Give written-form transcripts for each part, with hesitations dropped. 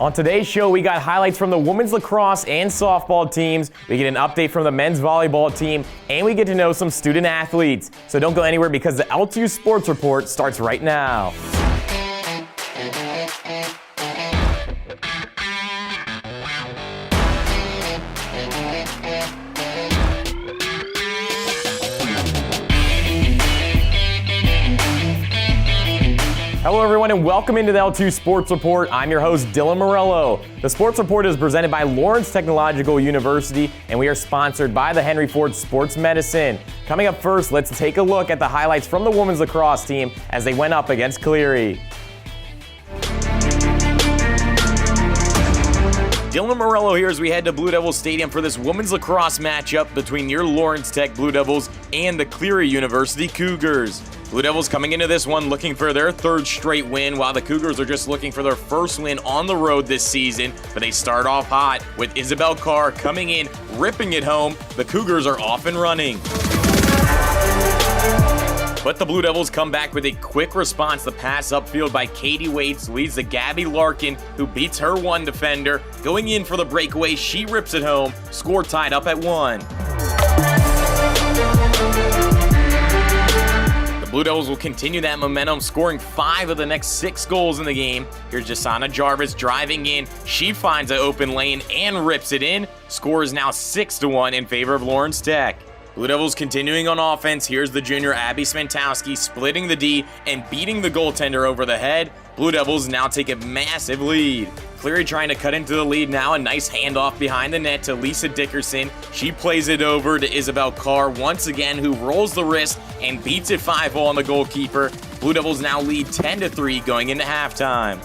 On today's show, we got highlights from the women's lacrosse and softball teams. We get an update from the men's volleyball team, and we get to know some student athletes. So don't go anywhere because the LTU Sports Report starts right now. Hello everyone and welcome into the LTU Sports Report. I'm your host Dylan Morello. The Sports Report is presented by Lawrence Technological University and we are sponsored by the Henry Ford Sports Medicine. Coming up first, let's take a look at the highlights from the women's lacrosse team as they went up against Cleary. Dylan Morello here as we head to Blue Devils Stadium for this women's lacrosse matchup between your Lawrence Tech Blue Devils and the Cleary University Cougars. Blue Devils coming into this one looking for their third straight win, while the Cougars are just looking for their first win on the road this season. But they start off hot with Isabel Carr coming in, ripping it home. The Cougars are off and running. But the Blue Devils come back with a quick response. The pass upfield by Katie Waits leads to Gabby Larkin, who beats her one defender. Going in for the breakaway, she rips it home. Score tied up at 1. The Blue Devils will continue that momentum, scoring 5 of the next 6 goals in the game. Here's Jasana Jarvis driving in. She finds an open lane and rips it in. Score is now 6-1 in favor of Lawrence Tech. Blue Devils continuing on offense. Here's the junior Abby Smantowski splitting the D and beating the goaltender over the head. Blue Devils now take a massive lead. Cleary trying to cut into the lead now. A nice handoff behind the net to Lisa Dickerson. She plays it over to Isabel Carr once again, who rolls the wrist and beats it 5-0 on the goalkeeper. Blue Devils now lead 10-3 going into halftime.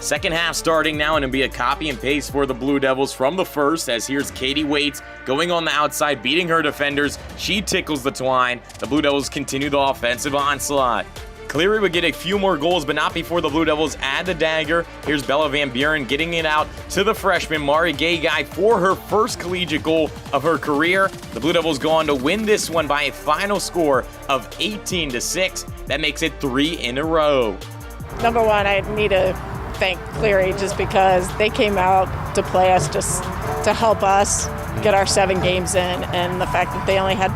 Second half starting now, and it'll be a copy and paste for the Blue Devils from the first, as here's Katie Waits going on the outside, beating her defenders. She tickles the twine. The Blue Devils continue the offensive onslaught. Cleary would get a few more goals, but not before the Blue Devils add the dagger. Here's Bella Van Buren getting it out to the freshman Mari Gay-Guy for her first collegiate goal of her career. The Blue Devils go on to win this one by a final score of 18-6. That makes it 3 in a row. Number one, I need to thank Cleary just because they came out to play us, just to help us get our 7 games in, and the fact that they only had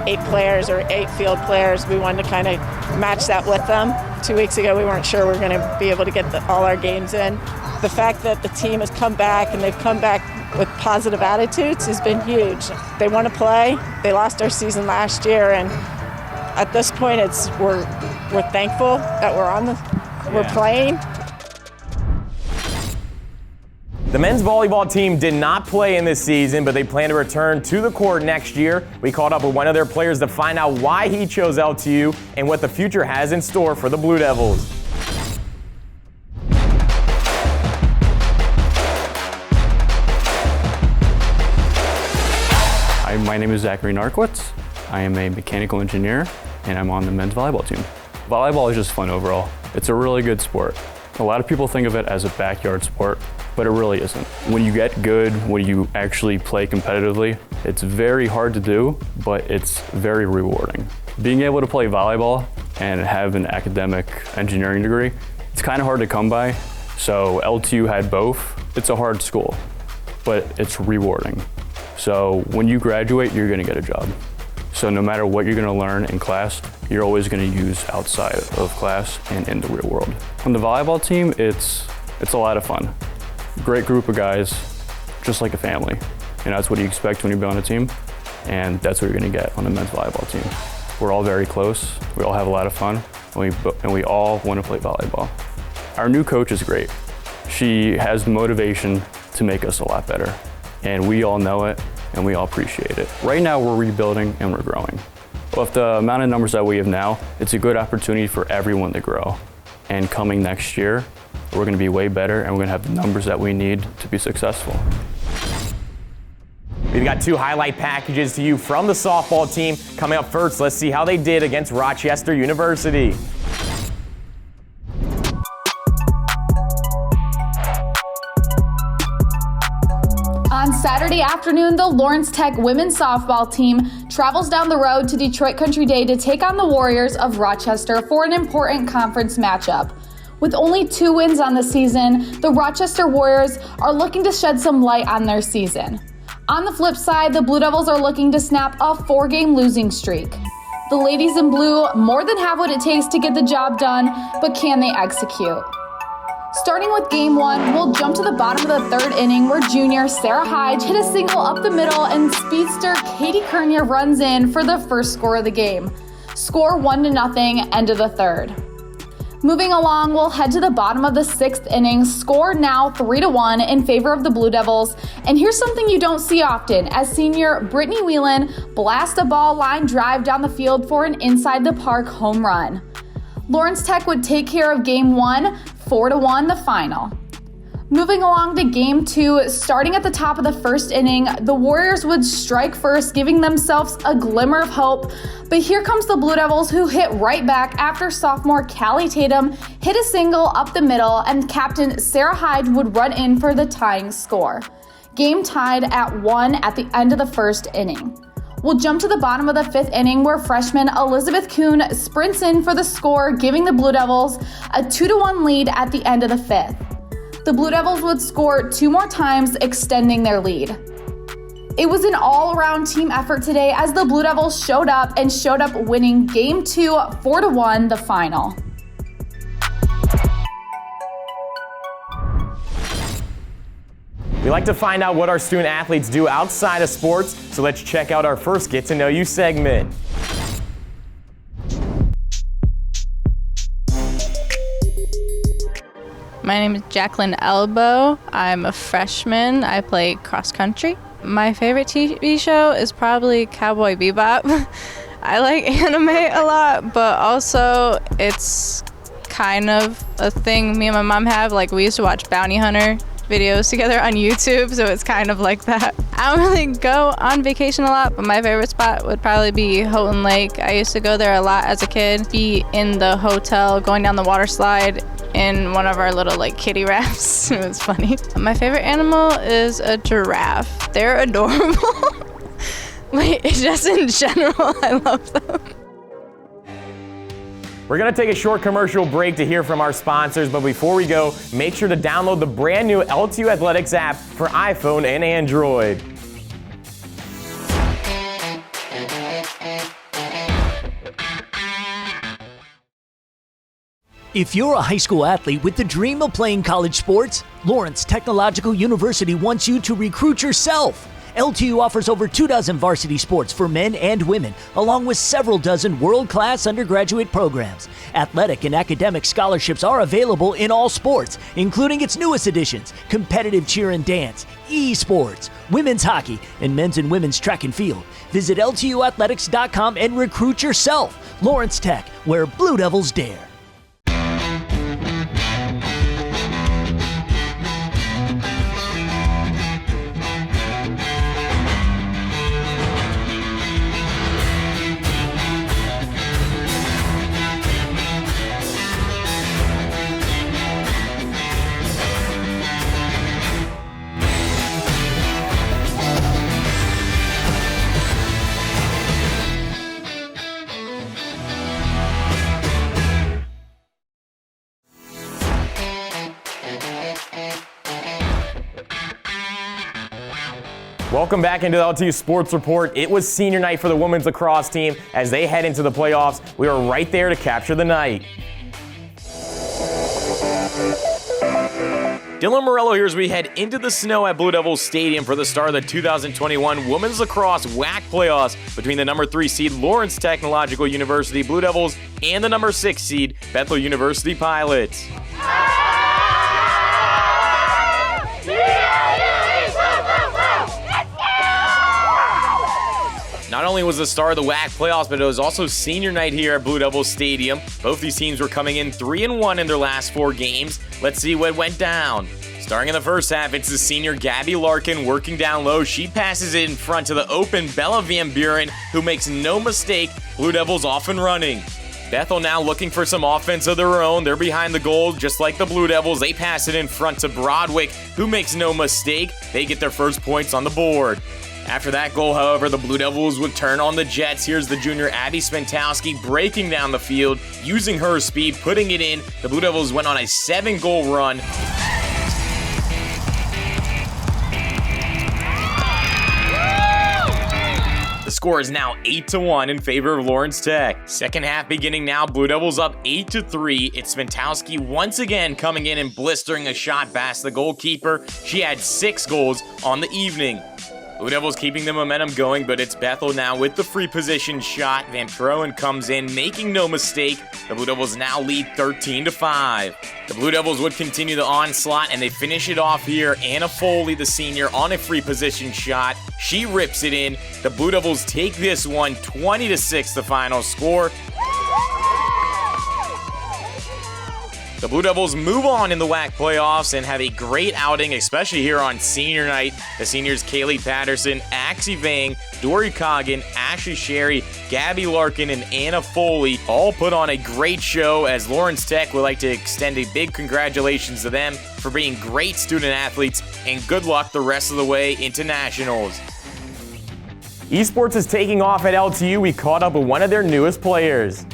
8 players or 8 field players, we wanted to kind of match that with them. 2 weeks ago, we weren't sure we were going to be able to get all our games in. The fact that the team has come back and they've come back with positive attitudes has been huge. They want to play. They lost our season last year, and at this point, we're thankful that we're playing. The men's volleyball team did not play in this season, but they plan to return to the court next year. We caught up with one of their players to find out why he chose LTU and what the future has in store for the Blue Devils. Hi, my name is Zachary Narkwitz. I am a mechanical engineer, and I'm on the men's volleyball team. Volleyball is just fun overall. It's a really good sport. A lot of people think of it as a backyard sport, but it really isn't. When you get good, when you actually play competitively, it's very hard to do, but it's very rewarding. Being able to play volleyball and have an academic engineering degree, it's kind of hard to come by. So LTU had both. It's a hard school, but it's rewarding. So when you graduate, you're gonna get a job. So no matter what you're gonna learn in class, you're always gonna use outside of class and in the real world. On the volleyball team, it's a lot of fun. Great group of guys, just like a family. And that's what you expect when you be on a team, and that's what you're gonna get on the men's volleyball team. We're all very close, we all have a lot of fun, and we all wanna play volleyball. Our new coach is great. She has the motivation to make us a lot better, and we all know it, and we all appreciate it. Right now, we're rebuilding and we're growing. With the amount of numbers that we have now, it's a good opportunity for everyone to grow. And coming next year, we're gonna be way better and we're gonna have the numbers that we need to be successful. We've got 2 highlight packages to you from the softball team. Coming up first, let's see how they did against Rochester University. On Saturday afternoon, the Lawrence Tech women's softball team travels down the road to Detroit Country Day to take on the Warriors of Rochester for an important conference matchup. With only 2 wins on the season, the Rochester Warriors are looking to shed some light on their season. On the flip side, the Blue Devils are looking to snap a 4-game losing streak. The ladies in blue more than have what it takes to get the job done, but can they execute? Starting with game 1, we'll jump to the bottom of the 3rd inning where junior Sarah Hyde hit a single up the middle and speedster Katie Kernia runs in for the first score of the game. Score 1-0, end of the 3rd. Moving along, we'll head to the bottom of the 6th inning, score now 3-1 in favor of the Blue Devils. And here's something you don't see often, as senior Brittany Whelan blasts a ball line drive down the field for an inside the park home run. Lawrence Tech would take care of game 1, 4-1 the final. Moving along to game 2, starting at the top of the 1st inning, the Warriors would strike first, giving themselves a glimmer of hope. But here comes the Blue Devils, who hit right back after sophomore Callie Tatum hit a single up the middle, and captain Sarah Hyde would run in for the tying score. Game tied at 1 at the end of the 1st inning. We'll jump to the bottom of the 5th inning where freshman Elizabeth Kuhn sprints in for the score, giving the Blue Devils a 2-1 lead at the end of the 5th. The Blue Devils would score 2 more times, extending their lead. It was an all-around team effort today as the Blue Devils showed up winning Game 2, 4-1 the final. We like to find out what our student athletes do outside of sports, so let's check out our first Get to Know You segment. My name is Jacqueline Elbow. I'm a freshman. I play cross country. My favorite TV show is probably Cowboy Bebop. I like anime a lot, but also it's kind of a thing me and my mom have. Like, we used to watch Bounty Hunter videos together on YouTube, so it's kind of like that. I don't really go on vacation a lot, but my favorite spot would probably be Houghton Lake. I used to go there a lot as a kid, be in the hotel, going down the water slide in one of our little kiddie rafts. It was funny. My favorite animal is a giraffe. They're adorable. Just in general, I love them. We're going to take a short commercial break to hear from our sponsors, but before we go, make sure to download the brand new LTU Athletics app for iPhone and Android. If you're a high school athlete with the dream of playing college sports, Lawrence Technological University wants you to recruit yourself. LTU offers over 24 varsity sports for men and women, along with several dozen world-class undergraduate programs. Athletic and academic scholarships are available in all sports, including its newest additions, competitive cheer and dance, esports, women's hockey, and men's and women's track and field. Visit LTUathletics.com and recruit yourself. Lawrence Tech, where Blue Devils dare. Welcome back into the LTU Sports Report. It was senior night for the women's lacrosse team. As they head into the playoffs, we are right there to capture the night. Dylan Morello here as we head into the snow at Blue Devils Stadium for the start of the 2021 Women's Lacrosse WAC playoffs between the number 3 seed Lawrence Technological University Blue Devils and the number 6 seed Bethel University Pilots. Not only was the start of the WAC playoffs, but it was also senior night here at Blue Devils Stadium. Both these teams were coming in 3-1 in their last 4 games. Let's see what went down. Starting in the first half, it's the senior Gabby Larkin working down low. She passes it in front to the open Bella Van Buren, who makes no mistake. Blue Devils off and running. Bethel now looking for some offense of their own. They're behind the goal, just like the Blue Devils. They pass it in front to Broadwick, who makes no mistake. They get their first points on the board. After that goal, however, the Blue Devils would turn on the Jets. Here's the junior Abby Spentowski breaking down the field, using her speed, putting it in. The Blue Devils went on a 7-goal run. The score is now 8-1 in favor of Lawrence Tech. Second half beginning now, Blue Devils up 8-3. It's Spentowski once again coming in and blistering a shot past the goalkeeper. She had 6 goals on the evening. Blue Devils keeping the momentum going, but it's Bethel now with the free position shot. Van Troen comes in, making no mistake. The Blue Devils now lead 13-5. The Blue Devils would continue the onslaught, and they finish it off here. Anna Foley, the senior, on a free position shot. She rips it in. The Blue Devils take this one 20-6, the final score. The Blue Devils move on in the WAC playoffs and have a great outing, especially here on senior night. The seniors Kaylee Patterson, Axie Vang, Dory Coggin, Ashley Sherry, Gabby Larkin, and Anna Foley all put on a great show, as Lawrence Tech would like to extend a big congratulations to them for being great student athletes, and good luck the rest of the way into nationals. Esports is taking off at LTU. We caught up with one of their newest players.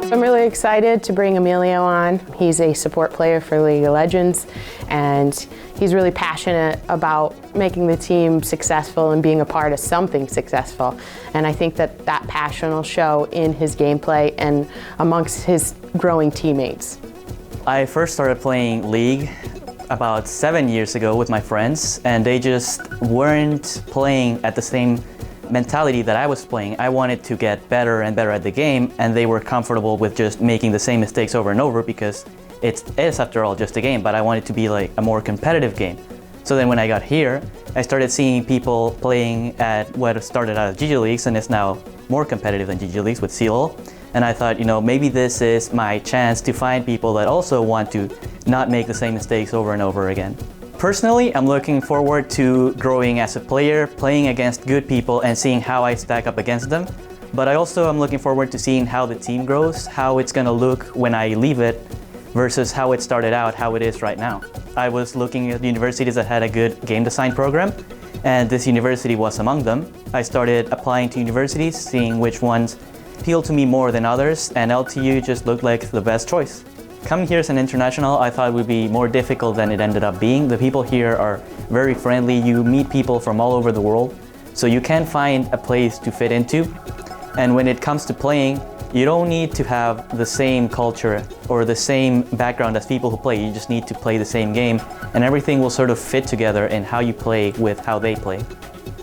I'm really excited to bring Emilio on. He's a support player for League of Legends, and he's really passionate about making the team successful and being a part of something successful. And I think that that passion will show in his gameplay and amongst his growing teammates. I first started playing League about 7 years ago with my friends, and they just weren't playing at the same mentality that I was playing. I wanted to get better and better at the game, and they were comfortable with just making the same mistakes over and over because it is, after all, just a game, but I wanted to be like a more competitive game. So then when I got here, I started seeing people playing at what started out as GG Leagues and is now more competitive than GG Leagues with CLL. And I thought, maybe this is my chance to find people that also want to not make the same mistakes over and over again. Personally, I'm looking forward to growing as a player, playing against good people and seeing how I stack up against them. But I also am looking forward to seeing how the team grows, how it's gonna look when I leave it versus how it started out, how it is right now. I was looking at universities that had a good game design program, and this university was among them. I started applying to universities, seeing which ones appealed to me more than others, and LTU just looked like the best choice. Coming here as an international, I thought would be more difficult than it ended up being. The people here are very friendly. You meet people from all over the world, so you can find a place to fit into. And when it comes to playing, you don't need to have the same culture or the same background as people who play. You just need to play the same game, and everything will sort of fit together in how you play with how they play.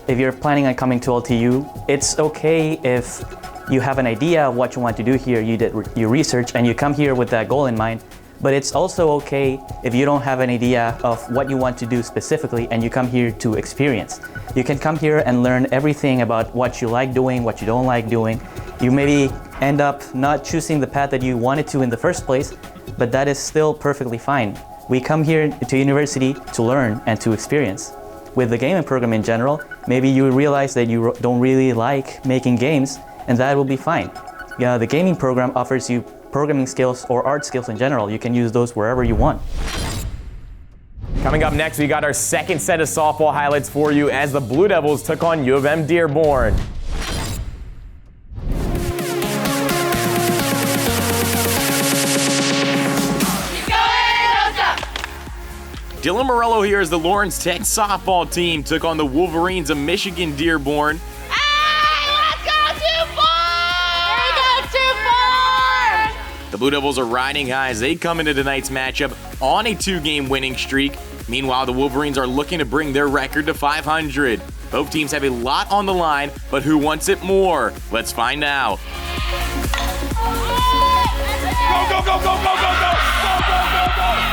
If you're planning on coming to LTU, it's okay if you have an idea of what you want to do here, you did your research, and you come here with that goal in mind. But it's also okay if you don't have an idea of what you want to do specifically and you come here to experience. You can come here and learn everything about what you like doing, what you don't like doing. You maybe end up not choosing the path that you wanted to in the first place, but that is still perfectly fine. We come here to university to learn and to experience. With the gaming program in general, maybe you realize that you don't really like making games, and that will be fine. Yeah, the gaming program offers you programming skills or art skills in general. You can use those wherever you want. Coming up next, we got our second set of softball highlights for you as the Blue Devils took on U of M Dearborn. Dylan Morello here as the Lawrence Tech softball team took on the Wolverines of Michigan Dearborn. The Blue Devils are riding high as they come into tonight's matchup on a 2-game winning streak. Meanwhile, the Wolverines are looking to bring their record to 500. Both teams have a lot on the line, but who wants it more? Let's find out. Go, go, go, go, go, go, go! Go, go, go, go!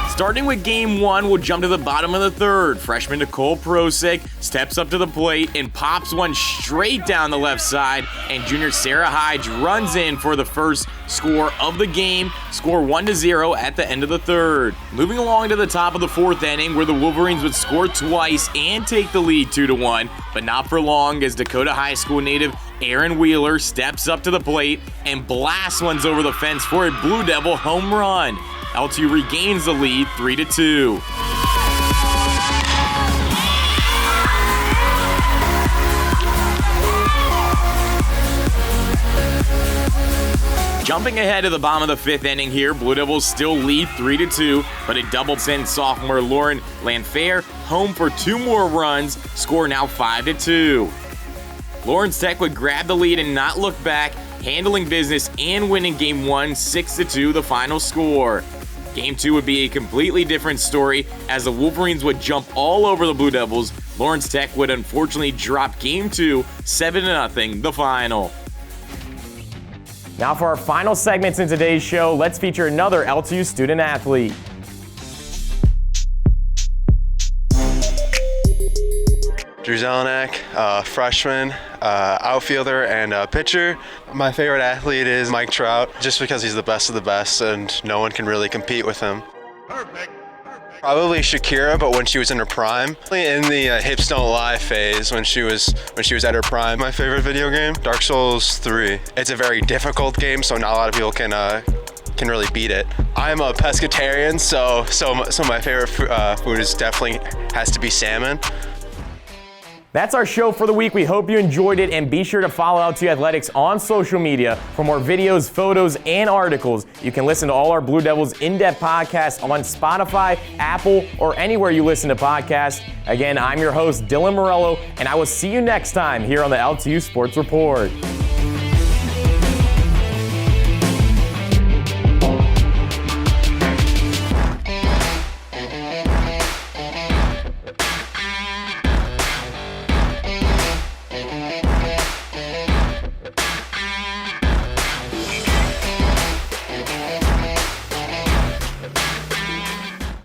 Starting with game 1, we'll jump to the bottom of the third. Freshman Nicole Prosek steps up to the plate and pops one straight down the left side, and junior Sarah Hyde runs in for the first score of the game. Score 1-0 at the end of the third. Moving along to the top of the fourth inning, where the Wolverines would score twice and take the lead 2-1, but not for long, as Dakota High School native Aaron Wheeler steps up to the plate and blasts ones over the fence for a Blue Devil home run. LTU regains the lead 3-2. Jumping ahead to the bottom of the fifth inning here, Blue Devils still lead 3-2, but a double send sophomore Lauren Lanfair home for 2 more runs, score now 5-2. Lawrence Tech would grab the lead and not look back, handling business and winning Game 1 6-2, the final score. Game 2 would be a completely different story as the Wolverines would jump all over the Blue Devils. Lawrence Tech would unfortunately drop Game 2 7-0, the final. Now for our final segments in today's show, let's feature another LTU student athlete. Drew Zelenak, freshman, outfielder, and pitcher. My favorite athlete is Mike Trout, just because he's the best of the best and no one can really compete with him. Perfect. Probably Shakira, but when she was in her prime. In the hips don't lie phase, when she was at her prime. My favorite video game, Dark Souls 3. It's a very difficult game, so not a lot of people can really beat it. I'm a pescatarian, so my favorite food is definitely has to be salmon. That's our show for the week. We hope you enjoyed it, and be sure to follow LTU Athletics on social media for more videos, photos, and articles. You can listen to all our Blue Devils in-depth podcasts on Spotify, Apple, or anywhere you listen to podcasts. Again, I'm your host, Dylan Morello, and I will see you next time here on the LTU Sports Report.